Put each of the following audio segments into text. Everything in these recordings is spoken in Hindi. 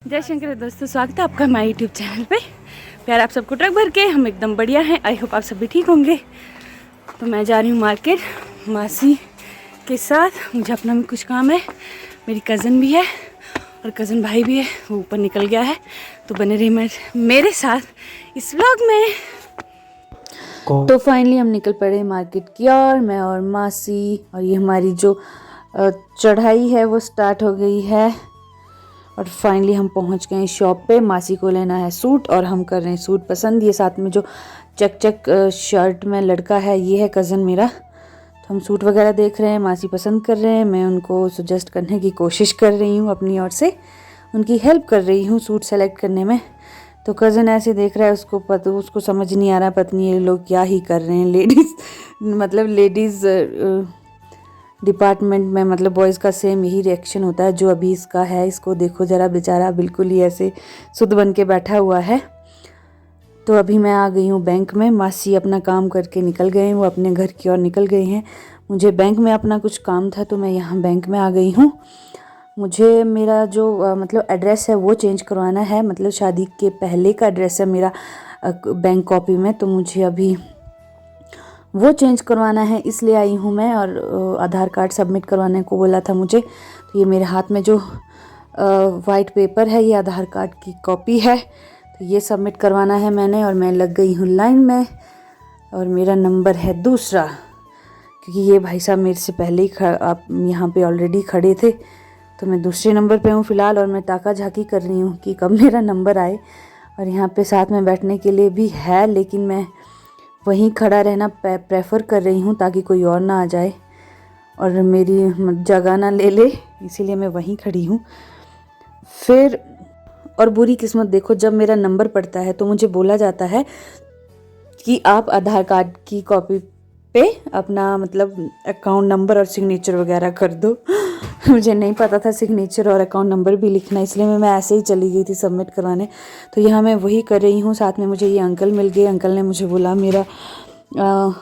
जय शंकर दोस्तों, स्वागत है आपका हमारे यूट्यूब चैनल पे। प्यार आप सबको ट्रक भर के, हम एकदम बढ़िया हैं। आई होप आप सब भी ठीक होंगे। तो मैं जा रही हूँ मार्केट मासी के साथ। मुझे अपना भी कुछ काम है। मेरी कज़न भी है और कज़न भाई भी है, वो ऊपर निकल गया है। तो बने रही मेरे साथ इस व्लॉग में। तो फाइनली हम निकल पड़े मार्केट की और मैं और मासी, और ये हमारी जो चढ़ाई है वो स्टार्ट हो गई है। और फाइनली हम पहुंच गए शॉप पे। मासी को लेना है सूट और हम कर रहे हैं सूट पसंद। ये साथ में जो चक चक शर्ट में लड़का है, ये है कज़न मेरा। तो हम सूट वगैरह देख रहे हैं, मासी पसंद कर रहे हैं, मैं उनको सजेस्ट करने की कोशिश कर रही हूँ, अपनी ओर से उनकी हेल्प कर रही हूँ सूट सेलेक्ट करने में। तो कज़न ऐसे देख रहा है, उसको समझ नहीं आ रहा पत्नी ये लोग क्या ही कर रहे हैं। लेडीज़ डिपार्टमेंट में मतलब बॉयज़ का सेम यही रिएक्शन होता है जो अभी इसका है। इसको देखो ज़रा, बेचारा बिल्कुल ही ऐसे सुध बन के बैठा हुआ है। तो अभी मैं आ गई हूँ बैंक में। मासी अपना काम करके निकल गए हैं, वो अपने घर की ओर निकल गए हैं। मुझे बैंक में अपना कुछ काम था तो मैं यहाँ बैंक में आ गई हूँ। मुझे मेरा जो मतलब एड्रेस है वो चेंज करवाना है। मतलब शादी के पहले का एड्रेस है मेरा बैंक कॉपी में, तो मुझे अभी वो चेंज करवाना है, इसलिए आई हूँ मैं। और आधार कार्ड सबमिट करवाने को बोला था मुझे। तो ये मेरे हाथ में जो वाइट पेपर है, ये आधार कार्ड की कॉपी है। तो ये सबमिट करवाना है मैंने, और मैं लग गई हूँ लाइन में। और मेरा नंबर है दूसरा, क्योंकि ये भाई साहब मेरे से पहले ही आप यहाँ पे ऑलरेडी खड़े थे। तो मैं दूसरे नंबर पे हूँ फ़िलहाल, और मैं ताका झाकी कर रही हूँ कि कब मेरा नंबर आए। और यहाँ पे साथ में बैठने के लिए भी है, लेकिन मैं वहीं खड़ा रहना प्रेफर कर रही हूँ ताकि कोई और ना आ जाए और मेरी जगह ना ले ले, इसीलिए मैं वहीं खड़ी हूँ। फिर और बुरी किस्मत देखो, जब मेरा नंबर पड़ता है तो मुझे बोला जाता है कि आप आधार कार्ड की कॉपी पे अपना मतलब अकाउंट नंबर और सिग्नेचर वगैरह कर दो। मुझे नहीं पता था सिग्नेचर और अकाउंट नंबर भी लिखना, इसलिए मैं ऐसे ही चली गई थी सबमिट करवाने। तो यहाँ मैं वही कर रही हूँ। साथ में मुझे ये अंकल मिल गए। अंकल ने मुझे बोला मेरा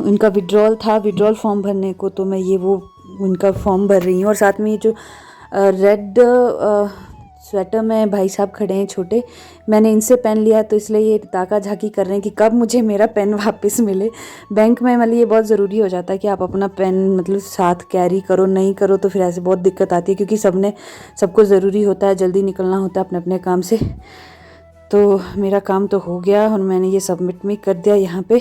उनका विड्रॉल फॉर्म भरने को, तो मैं ये वो उनका फॉर्म भर रही हूँ। और साथ में ये जो रेड स्वेटर में भाई साहब खड़े हैं छोटे, मैंने इनसे पेन लिया, तो इसलिए ये ताका झाकी कर रहे हैं कि कब मुझे मेरा पेन वापस मिले। बैंक में मतलब ये बहुत ज़रूरी हो जाता है कि आप अपना पेन मतलब साथ कैरी करो, नहीं करो तो फिर ऐसे बहुत दिक्कत आती है, क्योंकि सबको ज़रूरी होता है, जल्दी निकलना होता है अपने अपने काम से। तो मेरा काम तो हो गया और मैंने ये सबमिट भी कर दिया यहाँ पे।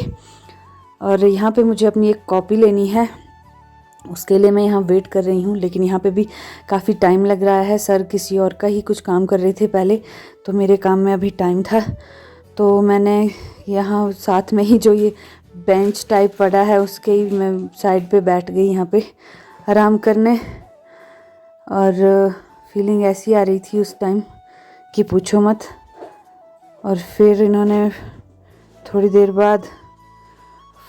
और यहाँ पे मुझे अपनी एक कॉपी लेनी है, उसके लिए मैं यहाँ वेट कर रही हूँ। लेकिन यहाँ पे भी काफ़ी टाइम लग रहा है। सर किसी और का ही कुछ काम कर रहे थे पहले, तो मेरे काम में अभी टाइम था। तो मैंने यहाँ साथ में ही जो ये बेंच टाइप पड़ा है, उसके ही मैं साइड पे बैठ गई यहाँ पे आराम करने। और फीलिंग ऐसी आ रही थी उस टाइम कि पूछो मत। और फिर इन्होंने थोड़ी देर बाद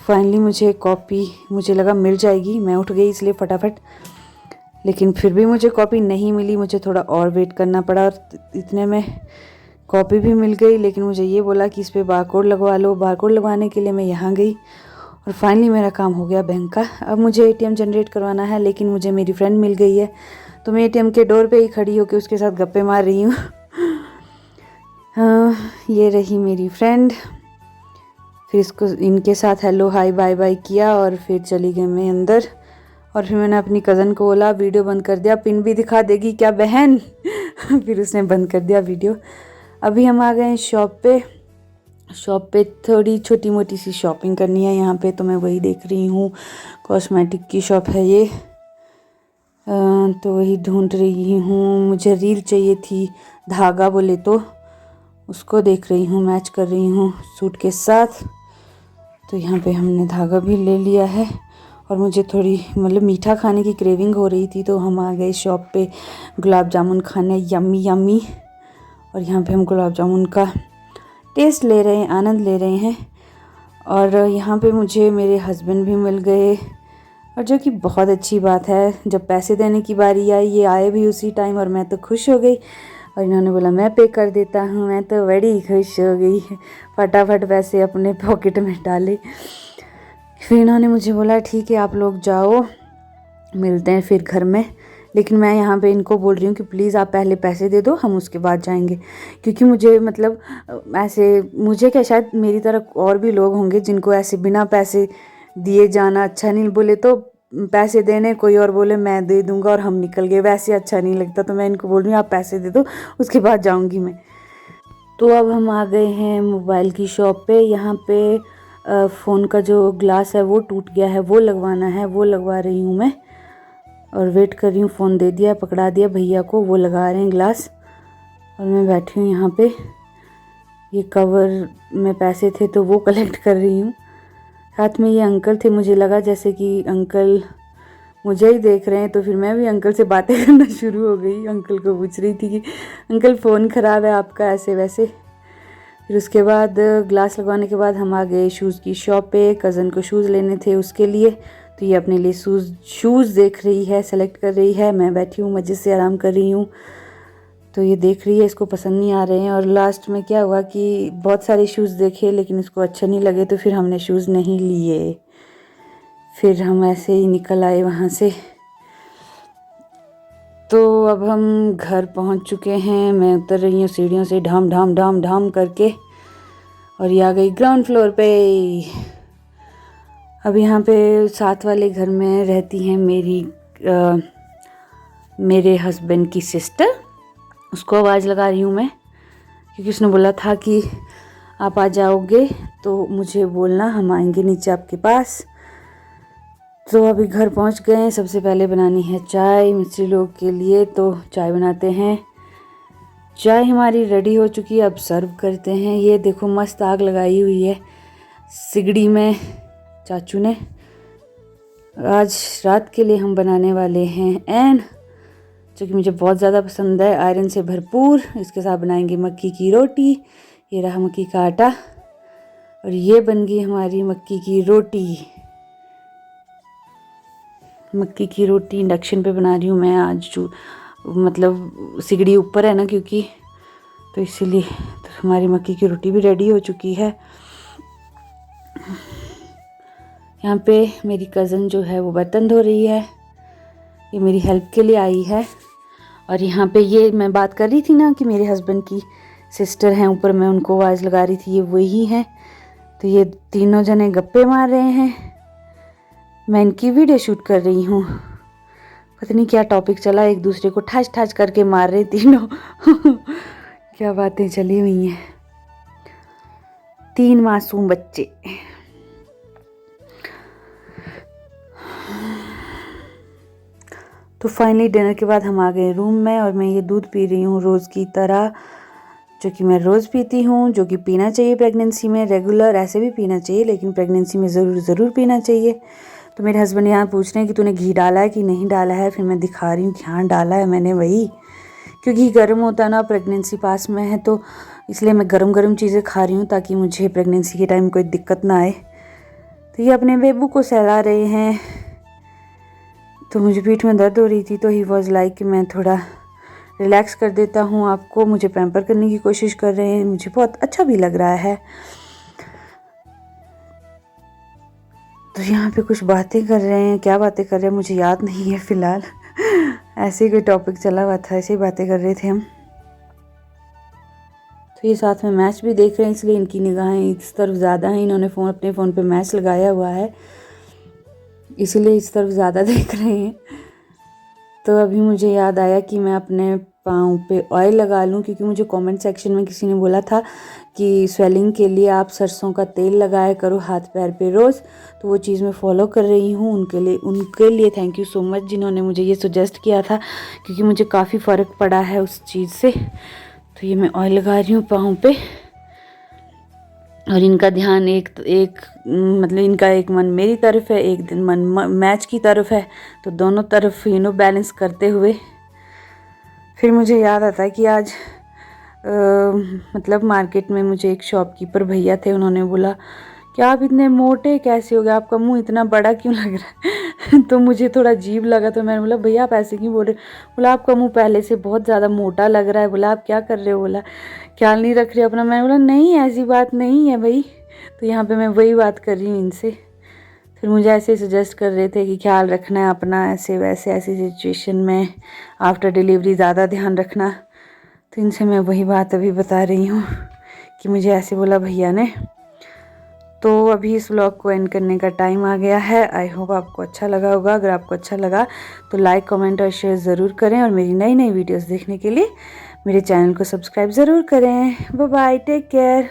फाइनली मुझे कॉपी, मुझे लगा मिल जाएगी, मैं उठ गई इसलिए फटाफट, लेकिन फिर भी मुझे कॉपी नहीं मिली। मुझे थोड़ा और वेट करना पड़ा और इतने में कॉपी भी मिल गई। लेकिन मुझे ये बोला कि इस पर बारकोड लगवा लो। बारकोड लगवाने के लिए मैं यहाँ गई और फाइनली मेरा काम हो गया बैंक का। अब मुझे ATM जनरेट करवाना है, लेकिन मुझे मेरी फ्रेंड मिल गई है, तो मैं ATM के डोर पर ही खड़ी होकर उसके साथ गप्पे मार रही हूँ। ये रही मेरी फ्रेंड। फिर इसको इनके साथ हेलो हाय बाय बाय किया और फिर चली गई मैं अंदर। और फिर मैंने अपनी कज़न को बोला वीडियो बंद कर दिया, पिन भी दिखा देगी क्या बहन। फिर उसने बंद कर दिया वीडियो। अभी हम आ गए हैं शॉप पे थोड़ी छोटी मोटी सी शॉपिंग करनी है यहाँ पे, तो मैं वही देख रही हूँ। कॉस्मेटिक की शॉप है ये, तो वही ढूंढ रही हूँ। मुझे रील चाहिए थी, धागा बोले तो, उसको देख रही हूँ, मैच कर रही हूँ सूट के साथ। तो यहाँ पे हमने धागा भी ले लिया है। और मुझे थोड़ी मतलब मीठा खाने की क्रेविंग हो रही थी, तो हम आ गए शॉप पे गुलाब जामुन खाने, यम्मी यम्मी। और यहाँ पे हम गुलाब जामुन का टेस्ट ले रहे हैं, आनंद ले रहे हैं। और यहाँ पे मुझे मेरे हस्बैंड भी मिल गए, और जो कि बहुत अच्छी बात है। जब पैसे देने की बारी आई, ये आए भी उसी टाइम, और मैं तो खुश हो गई। और इन्होंने बोला मैं पे कर देता हूँ, मैं तो बड़ी खुश हो गई, फटाफट पैसे अपने पॉकेट में डाले। फिर इन्होंने मुझे बोला ठीक है आप लोग जाओ, मिलते हैं फिर घर में। लेकिन मैं यहाँ पे इनको बोल रही हूँ कि प्लीज़ आप पहले पैसे दे दो, हम उसके बाद जाएंगे। क्योंकि मुझे मतलब ऐसे, मुझे क्या, शायद मेरी तरह और भी लोग होंगे जिनको ऐसे बिना पैसे दिए जाना अच्छा नहीं, बोले तो पैसे देने, कोई और बोले मैं दे दूँगा और हम निकल गए, वैसे अच्छा नहीं लगता। तो मैं इनको बोल रही हूँ आप पैसे दे दो, उसके बाद जाऊँगी मैं। तो अब हम आ गए हैं मोबाइल की शॉप पे। यहाँ पे फ़ोन का जो ग्लास है वो टूट गया है, वो लगवाना है, वो लगवा रही हूँ मैं। और वेट कर रही हूँ, फ़ोन दे दिया, पकड़ा दिया भैया को, वो लगा रहे हैं ग्लास। और मैं बैठी हूँ यहाँ पे, ये कवर में पैसे थे तो वो कलेक्ट कर रही हूँ। साथ में ये अंकल थे, मुझे लगा जैसे कि अंकल मुझे ही देख रहे हैं, तो फिर मैं भी अंकल से बातें करना शुरू हो गई। अंकल को पूछ रही थी कि अंकल फ़ोन ख़राब है आपका, ऐसे वैसे। फिर उसके बाद ग्लास लगवाने के बाद हम आ गए शूज़ की शॉप पे। कज़न को शूज़ लेने थे उसके लिए, तो ये अपने लिए शूज़ देख रही है, सेलेक्ट कर रही है। मैं बैठी हूँ मज़े से आराम कर रही हूँ, तो ये देख रही है, इसको पसंद नहीं आ रहे हैं। और लास्ट में क्या हुआ कि बहुत सारे शूज़ देखे लेकिन इसको अच्छे नहीं लगे, तो फिर हमने शूज़ नहीं लिए। फिर हम ऐसे ही निकल आए वहाँ से। तो अब हम घर पहुँच चुके हैं। मैं उतर रही हूँ सीढ़ियों से ढाम ढाम ढाम ढाम करके, और ये आ गई ग्राउंड फ्लोर पे। अब यहाँ पे साथ वाले घर में रहती हैं मेरे हस्बैंड की सिस्टर। उसको आवाज़ लगा रही हूँ मैं, क्योंकि उसने बोला था कि आप आ जाओगे तो मुझे बोलना, हम आएंगे नीचे आपके पास। तो अभी घर पहुँच गए हैं। सबसे पहले बनानी है चाय मिस्त्री लोग के लिए, तो चाय बनाते हैं। चाय हमारी रेडी हो चुकी है, अब सर्व करते हैं। ये देखो मस्त आग लगाई हुई है सिगड़ी में चाचू ने। आज रात के लिए हम बनाने वाले हैं एंड, जो कि मुझे बहुत ज़्यादा पसंद है, आयरन से भरपूर। इसके साथ बनाएंगे मक्की की रोटी। ये रहा मक्की का आटा, और ये बन गई हमारी मक्की की रोटी। मक्की की रोटी इंडक्शन पे बना रही हूँ मैं आज, जो मतलब सिगड़ी ऊपर है ना, क्योंकि तो इसीलिए। तो हमारी मक्की की रोटी भी रेडी हो चुकी है। यहाँ पे मेरी कज़न जो है वो बर्तन धो रही है, ये मेरी हेल्प के लिए आई है। और यहाँ पे ये मैं बात कर रही थी ना कि मेरे हस्बैंड की सिस्टर हैं ऊपर, मैं उनको आवाज़ लगा रही थी, ये वही हैं। तो ये तीनों जने गप्पे मार रहे हैं, मैं इनकी वीडियो शूट कर रही हूँ। पता नहीं क्या टॉपिक चला, एक दूसरे को ठाच ठाच करके मार रहे तीनों क्या बातें चली हुई हैं। 3 मासूम बच्चे। तो फाइनली डिनर के बाद हम आ गए रूम में, और मैं ये दूध पी रही हूँ रोज़ की तरह, जो कि मैं रोज़ पीती हूँ, जो कि पीना चाहिए प्रेगनेंसी में। रेगुलर ऐसे भी पीना चाहिए, लेकिन प्रेगनेंसी में ज़रूर पीना चाहिए। तो मेरे हस्बैंड यहाँ पूछ रहे हैं कि तूने घी डाला है कि नहीं डाला है। फिर मैं दिखा रही हूँ कि हाँ डाला है मैंने, वही, क्योंकि गर्म होता है ना, प्रेगनेंसी पास में है, तो इसलिए मैं गरम चीज़ें खा रही हूँ ताकि मुझे प्रेगनेंसी के टाइम कोई दिक्कत ना आए। तो ये अपने बेबू को सहला रहे हैं। तो मुझे पीठ में दर्द हो रही थी, तो ही वॉज लाइक कि मैं थोड़ा रिलैक्स कर देता हूँ आपको। मुझे पैम्पर करने की कोशिश कर रहे हैं, मुझे बहुत अच्छा भी लग रहा है। तो यहाँ पे कुछ बातें कर रहे हैं, क्या बातें कर रहे हैं मुझे याद नहीं है फ़िलहाल ऐसे ही कोई टॉपिक चला हुआ था, ऐसे ही बातें कर रहे थे हम। तो ये साथ में मैच भी देख रहे हैं, इसलिए इनकी निगाहें इस तरफ ज़्यादा हैं। इन्होंने अपने फ़ोन पे मैच लगाया हुआ है, इसीलिए इस तरफ ज़्यादा देख रहे हैं। तो अभी मुझे याद आया कि मैं अपने पाँव पे ऑयल लगा लूँ, क्योंकि मुझे कमेंट सेक्शन में किसी ने बोला था कि स्वेलिंग के लिए आप सरसों का तेल लगाया करो हाथ पैर पे रोज़। तो वो चीज़ मैं फॉलो कर रही हूँ। उनके लिए थैंक यू सो मच जिन्होंने मुझे ये सजेस्ट किया था, क्योंकि मुझे काफ़ी फ़र्क पड़ा है उस चीज़ से। तो ये मैं ऑयल लगा रही हूँ पाँव पे, और इनका ध्यान एक मतलब इनका एक मन मेरी तरफ है, एक दिन मन मैच की तरफ है, तो दोनों तरफ बैलेंस करते हुए। फिर मुझे याद आता है कि आज मतलब मार्केट में मुझे एक शॉपकीपर भैया थे, उन्होंने बोला कि आप इतने मोटे कैसे हो गए, आपका मुंह इतना बड़ा क्यों लग रहा है तो मुझे थोड़ा अजीब लगा, तो मैंने बोला भैया आप ऐसे क्यों बोल रहे। बोला आपका मुंह पहले से बहुत ज़्यादा मोटा लग रहा है। बोला आप क्या कर रहे हो, बोला ख्याल नहीं रख रहे अपना। मैंने बोला नहीं ऐसी बात नहीं है भाई। तो यहाँ पे मैं वही बात कर रही हूँ इनसे। फिर मुझे ऐसे सजेस्ट कर रहे थे कि ख्याल रखना है अपना, ऐसे वैसे ऐसी सिचुएशन में आफ्टर डिलीवरी ज़्यादा ध्यान रखना। तो इनसे मैं वही बात अभी बता रही हूँ कि मुझे ऐसे बोला भैया ने। तो अभी इस व्लॉग को एंड करने का टाइम आ गया है। आई होप आपको अच्छा लगा होगा। अगर आपको अच्छा लगा तो लाइक, कमेंट और शेयर ज़रूर करें, और मेरी नई नई वीडियोस देखने के लिए मेरे चैनल को सब्सक्राइब ज़रूर करें। Bye bye, take care.